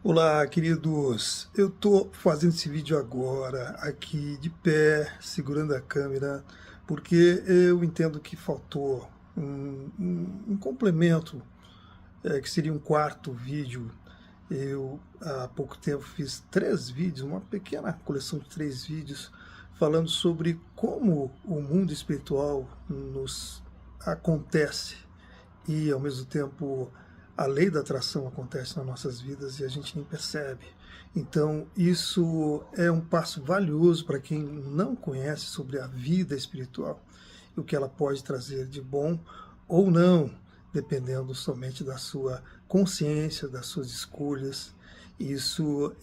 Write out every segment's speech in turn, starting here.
Olá, queridos. Eu tô fazendo esse vídeo agora, aqui de pé, segurando a câmera, porque eu entendo que faltou um complemento, que seria um quarto vídeo. Eu, há pouco tempo, fiz 3 vídeos, uma pequena coleção de 3 vídeos, falando sobre como o mundo espiritual nos acontece e, ao mesmo tempo, a lei da atração acontece nas nossas vidas e a gente nem percebe. Então, isso é um passo valioso para quem não conhece sobre a vida espiritual e o que ela pode trazer de bom ou não, dependendo somente da sua consciência, das suas escolhas. Isso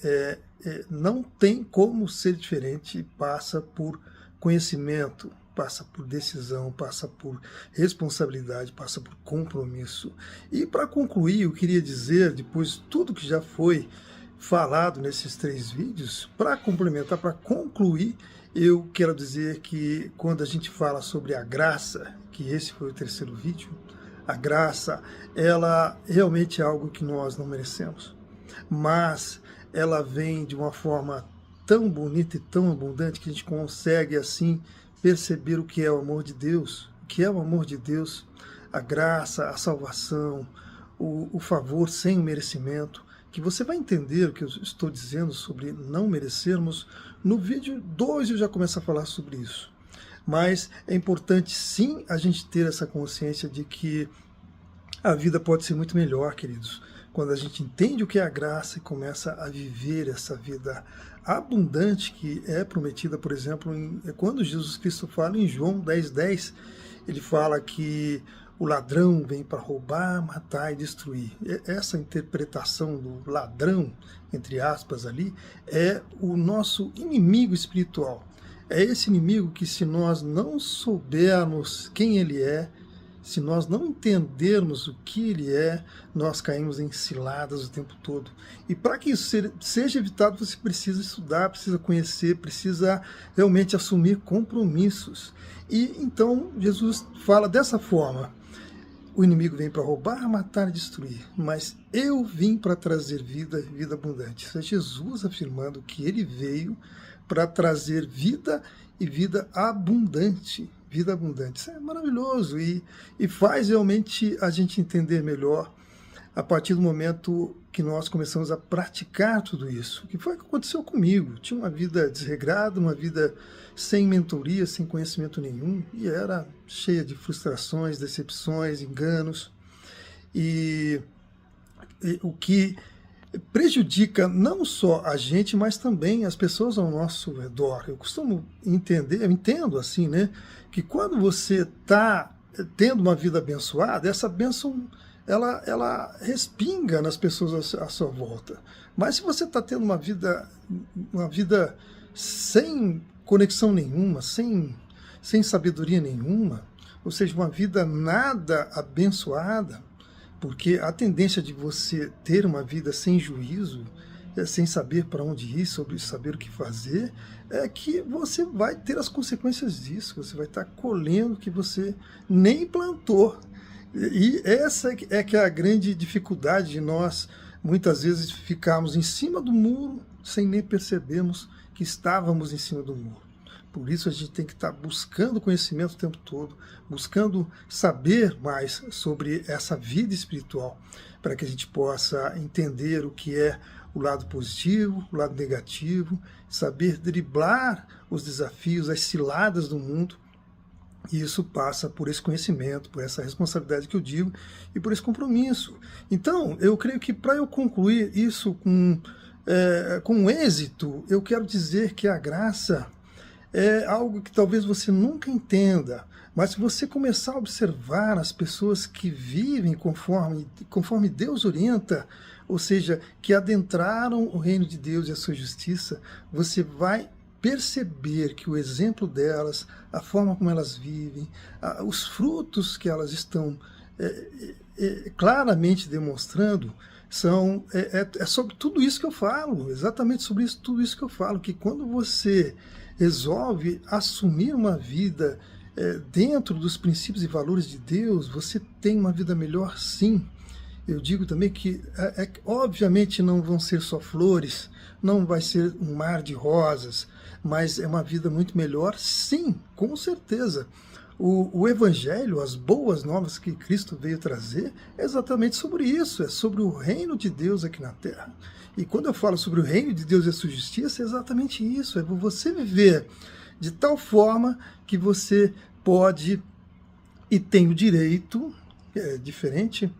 não tem como ser diferente, passa por conhecimento, passa por decisão, passa por responsabilidade, passa por compromisso. E para concluir, eu queria dizer, depois de tudo que já foi falado nesses 3 vídeos, para complementar, para concluir, eu quero dizer que quando a gente fala sobre a graça, que esse foi o 3º vídeo, a graça, ela realmente é algo que nós não merecemos, mas ela vem de uma forma tão bonita e tão abundante que a gente consegue assim perceber o que é o amor de Deus, o que é o amor de Deus, a graça, a salvação, o favor sem o merecimento, que você vai entender o que eu estou dizendo sobre não merecermos. No vídeo 2 eu já começo a falar sobre isso. Mas é importante sim a gente ter essa consciência de que a vida pode ser muito melhor, queridos, quando a gente entende o que é a graça e começa a viver essa vida abundante que é prometida, por exemplo, quando Jesus Cristo fala em João 10:10, ele fala que o ladrão vem para roubar, matar e destruir. Essa interpretação do ladrão, entre aspas ali, é o nosso inimigo espiritual. É esse inimigo que, se nós não soubermos quem ele é, se nós não entendermos o que ele é, nós caímos em ciladas o tempo todo. E para que isso seja evitado, você precisa estudar, precisa conhecer, precisa realmente assumir compromissos. E então Jesus fala dessa forma: o inimigo vem para roubar, matar e destruir, mas eu vim para trazer vida e vida abundante. Isso é Jesus afirmando que ele veio para trazer vida e vida abundante. Vida abundante. Isso é maravilhoso e faz realmente a gente entender melhor a partir do momento que nós começamos a praticar tudo isso. O que foi que aconteceu comigo? Tinha uma vida desregrada, uma vida sem mentoria, sem conhecimento nenhum, e era cheia de frustrações, decepções, enganos, e o que prejudica não só a gente, mas também as pessoas ao nosso redor. Eu costumo entender, eu entendo assim, né, que quando você está tendo uma vida abençoada, essa bênção ela respinga nas pessoas à sua volta. Mas se você está tendo uma vida sem conexão nenhuma, sem sabedoria nenhuma, ou seja, uma vida nada abençoada, porque a tendência de você ter uma vida sem juízo, sem saber para onde ir, sobre saber o que fazer, é que você vai ter as consequências disso, você vai estar colhendo o que você nem plantou. E essa é que é a grande dificuldade de nós, muitas vezes, ficarmos em cima do muro sem nem percebermos que estávamos em cima do muro. Por isso a gente tem que estar buscando conhecimento o tempo todo, buscando saber mais sobre essa vida espiritual, para que a gente possa entender o que é o lado positivo, o lado negativo, saber driblar os desafios, as ciladas do mundo. E isso passa por esse conhecimento, por essa responsabilidade que eu digo, e por esse compromisso. Então, eu creio que para eu concluir isso com êxito, eu quero dizer que a graça é algo que talvez você nunca entenda, mas se você começar a observar as pessoas que vivem conforme Deus orienta, ou seja, que adentraram o reino de Deus e a sua justiça, você vai perceber que o exemplo delas, a forma como elas vivem, os frutos que elas estão claramente demonstrando, é sobre tudo isso que eu falo, exatamente sobre tudo isso que eu falo, que quando você resolve assumir uma vida dentro dos princípios e valores de Deus, você tem uma vida melhor sim. Eu digo também que, obviamente, não vão ser só flores, não vai ser um mar de rosas, mas é uma vida muito melhor, sim, com certeza. O Evangelho, as boas novas que Cristo veio trazer, é exatamente sobre isso, é sobre o reino de Deus aqui na Terra. E quando eu falo sobre o reino de Deus e a sua justiça, é exatamente isso, é você viver de tal forma que você pode e tem o direito, é diferente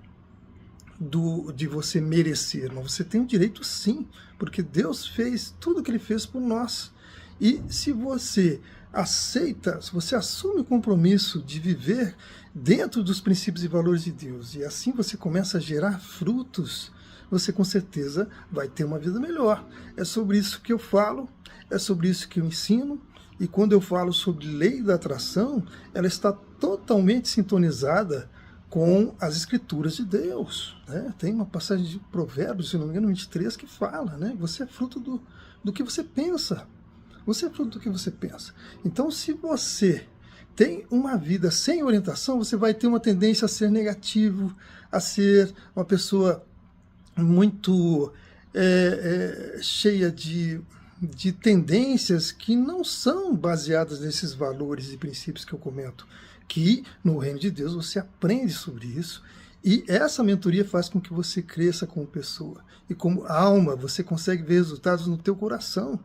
de você merecer, mas você tem o direito sim, porque Deus fez tudo o que Ele fez por nós. E se você aceita, se você assume o compromisso de viver dentro dos princípios e valores de Deus, e assim você começa a gerar frutos, você com certeza vai ter uma vida melhor. É sobre isso que eu falo, é sobre isso que eu ensino, e quando eu falo sobre lei da atração, ela está totalmente sintonizada com as escrituras de Deus, né? Tem uma passagem de Provérbios, se não me engano, 23, que fala, né? Você é fruto do que você pensa. Você é fruto do que você pensa. Então, se você tem uma vida sem orientação, você vai ter uma tendência a ser negativo, a ser uma pessoa muito cheia de tendências que não são baseadas nesses valores e princípios que eu comento, que no reino de Deus você aprende sobre isso, e essa mentoria faz com que você cresça como pessoa, e como alma, você consegue ver resultados no teu coração.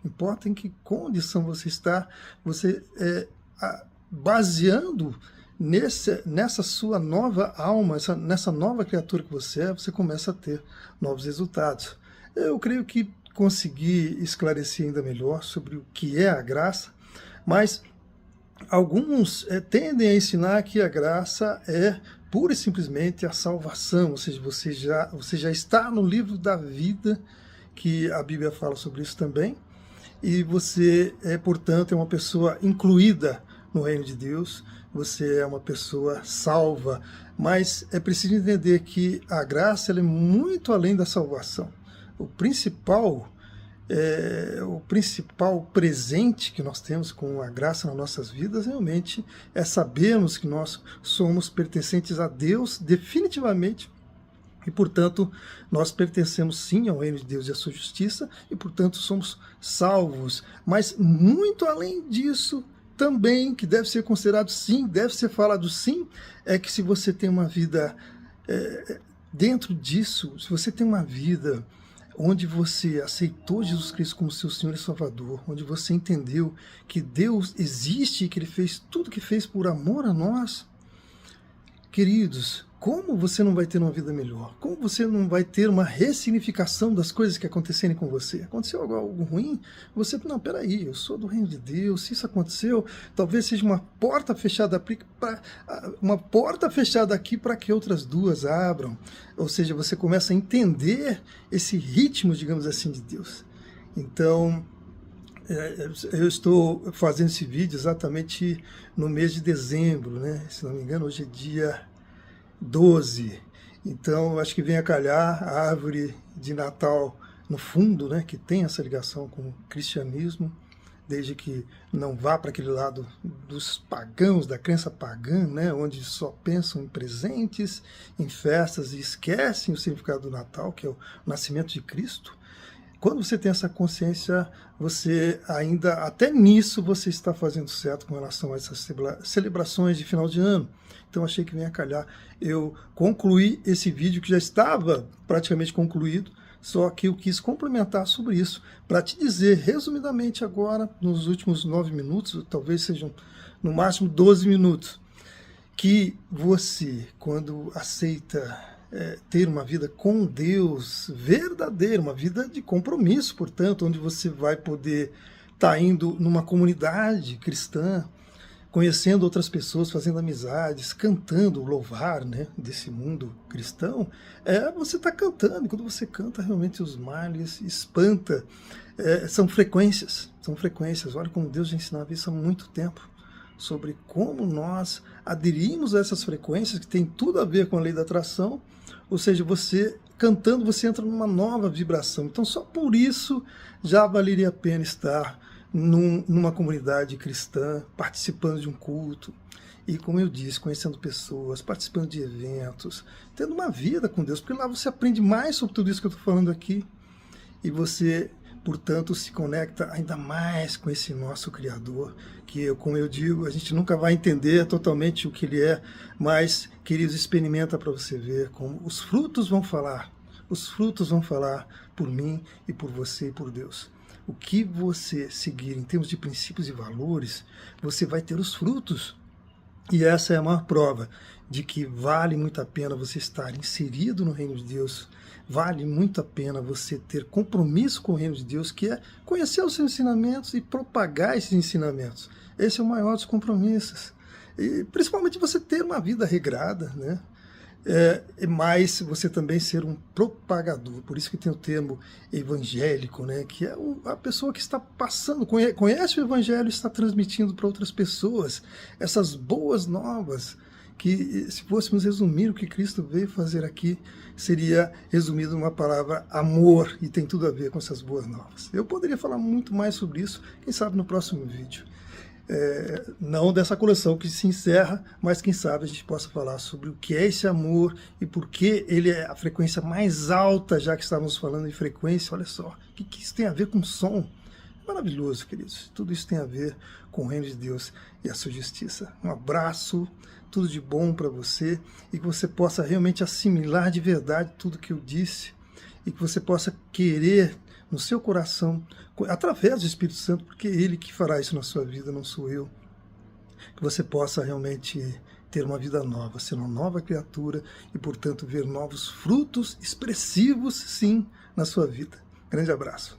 Não importa em que condição você está, você baseando nessa sua nova alma, nessa nova criatura que você é, você começa a ter novos resultados. Eu creio que consegui esclarecer ainda melhor sobre o que é a graça, mas alguns tendem a ensinar que a graça é pura e simplesmente a salvação, ou seja, você já está no livro da vida, que a Bíblia fala sobre isso também, e você, portanto, é uma pessoa incluída no reino de Deus, você é uma pessoa salva, mas é preciso entender que a graça ela é muito além da salvação. O principal presente que nós temos com a graça nas nossas vidas realmente é sabermos que nós somos pertencentes a Deus definitivamente, e portanto nós pertencemos sim ao reino de Deus e à sua justiça, e portanto somos salvos. Mas muito além disso também, que deve ser considerado sim, deve ser falado sim, é que se você tem uma vida dentro disso, se você tem uma vida onde você aceitou Jesus Cristo como seu Senhor e Salvador, onde você entendeu que Deus existe e que Ele fez tudo o que fez por amor a nós, queridos, como você não vai ter uma vida melhor? Como você não vai ter uma ressignificação das coisas que acontecerem com você? Aconteceu algo ruim? Você, não, peraí, eu sou do reino de Deus, se isso aconteceu, talvez seja uma porta fechada aqui para que outras duas abram. Ou seja, você começa a entender esse ritmo, digamos assim, de Deus. Então, eu estou fazendo esse vídeo exatamente no mês de dezembro, né? Se não me engano, hoje é dia 12. Então, acho que vem a calhar a árvore de Natal no fundo, né? Que tem essa ligação com o cristianismo, desde que não vá para aquele lado dos pagãos, da crença pagã, né? Onde só pensam em presentes, em festas e esquecem o significado do Natal, que é o nascimento de Cristo. Quando você tem essa consciência, você ainda, até nisso, você está fazendo certo com relação a essas celebrações de final de ano. Então achei que vem a calhar eu concluí esse vídeo que já estava praticamente concluído, só que eu quis complementar sobre isso, para te dizer resumidamente agora, nos últimos 9 minutos, talvez sejam no máximo 12 minutos, que você, quando aceita ter uma vida com Deus verdadeira, uma vida de compromisso, portanto, onde você vai poder estar indo numa comunidade cristã, conhecendo outras pessoas, fazendo amizades, cantando o louvar, né, desse mundo cristão, você está cantando, e quando você canta, realmente os males espanta. São frequências, olha como Deus já ensinava isso há muito tempo, sobre como nós aderimos a essas frequências, que tem tudo a ver com a lei da atração, ou seja, você cantando, você entra numa nova vibração. Então só por isso já valeria a pena estar numa comunidade cristã, participando de um culto. e, como eu disse, conhecendo pessoas, participando de eventos, tendo uma vida com Deus, porque lá você aprende mais sobre tudo isso que eu estou falando aqui, e você, portanto, se conecta ainda mais com esse nosso Criador, que, como eu digo, a gente nunca vai entender totalmente o que Ele é, mas, queridos, experimenta para você ver como os frutos vão falar. Os frutos vão falar por mim e por você e por Deus. O que você seguir em termos de princípios e valores, você vai ter os frutos. E essa é a maior prova de que vale muito a pena você estar inserido no reino de Deus, vale muito a pena você ter compromisso com o reino de Deus, que é conhecer os seus ensinamentos e propagar esses ensinamentos. Esse é o maior dos compromissos. E principalmente você ter uma vida regrada, né? Mas você também ser um propagador, por isso que tem o termo evangélico, né? Que é a pessoa que está passando, conhece o evangelho e está transmitindo para outras pessoas essas boas novas, que se fôssemos resumir o que Cristo veio fazer aqui, seria resumido numa palavra amor, e tem tudo a ver com essas boas novas. Eu poderia falar muito mais sobre isso, quem sabe no próximo vídeo. Não dessa coleção que se encerra, mas quem sabe a gente possa falar sobre o que é esse amor e por que ele é a frequência mais alta, já que estávamos falando em frequência. Olha só, o que isso tem a ver com som? Maravilhoso, queridos. Tudo isso tem a ver com o reino de Deus e a sua justiça. Um abraço, tudo de bom para você, e que você possa realmente assimilar de verdade tudo que eu disse, e que você possa querer no seu coração, através do Espírito Santo, porque é Ele que fará isso na sua vida, não sou eu, que você possa realmente ter uma vida nova, ser uma nova criatura e, portanto, ver novos frutos expressivos, sim, na sua vida. Grande abraço.